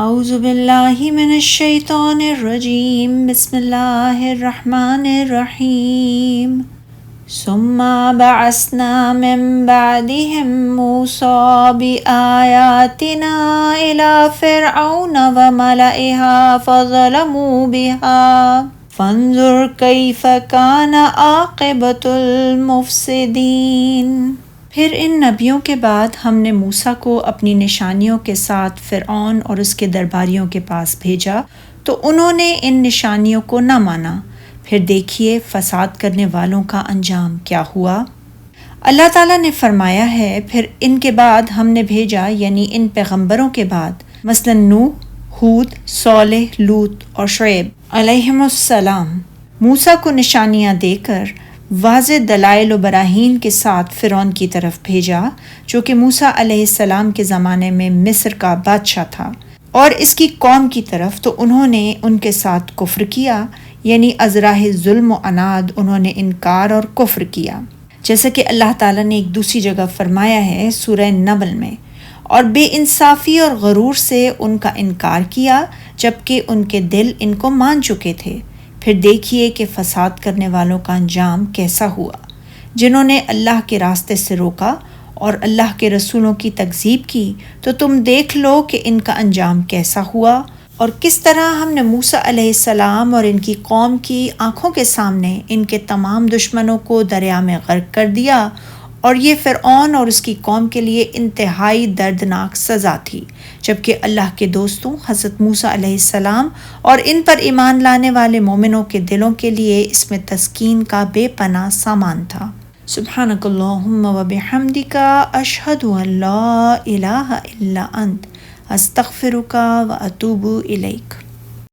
اعوذ باللہ من الشیطان الرجیم بسم اللہ الرحمن الرحیم ثم بعثنا من بعدهم موسی بآیاتنا إلى فرعون وملئها فظلموا بها فانظر كيف كان عاقبة المفسدين۔ پھر ان نبیوں کے بعد ہم نے موسیٰ کو اپنی نشانیوں کے ساتھ فرعون اور اس کے درباریوں کے پاس بھیجا تو انہوں نے ان نشانیوں کو نہ مانا۔ پھر دیکھیے فساد کرنے والوں کا انجام کیا ہوا۔ اللہ تعالیٰ نے فرمایا ہے پھر ان کے بعد ہم نے بھیجا یعنی ان پیغمبروں کے بعد مثلا نوح، ہود، صالح، لوط اور شعیب علیہم السلام، موسیٰ کو نشانیاں دے کر واضح دلائل و براہین کے ساتھ فرعون کی طرف بھیجا جو کہ موسیٰ علیہ السلام کے زمانے میں مصر کا بادشاہ تھا، اور اس کی قوم کی طرف تو انہوں نے ان کے ساتھ کفر کیا، یعنی از راہ ظلم و عناد انہوں نے انکار اور کفر کیا، جیسا کہ اللہ تعالیٰ نے ایک دوسری جگہ فرمایا ہے سورہ نمل میں، اور بے انصافی اور غرور سے ان کا انکار کیا جبکہ ان کے دل ان کو مان چکے تھے۔ پھر دیکھیے کہ فساد کرنے والوں کا انجام کیسا ہوا، جنہوں نے اللہ کے راستے سے روکا اور اللہ کے رسولوں کی تکذیب کی، تو تم دیکھ لو کہ ان کا انجام کیسا ہوا، اور کس طرح ہم نے موسیٰ علیہ السلام اور ان کی قوم کی آنکھوں کے سامنے ان کے تمام دشمنوں کو دریا میں غرق کر دیا، اور یہ فرعون اور اس کی قوم کے لیے انتہائی دردناک سزا تھی، جبکہ اللہ کے دوستوں حضرت موسیٰ علیہ السلام اور ان پر ایمان لانے والے مومنوں کے دلوں کے لیے اس میں تسکین کا بے پناہ سامان تھا۔ سبحانک اللہم و بحمدک اشہد ان لا الہ الا انت استغفرک و اتوب الیک۔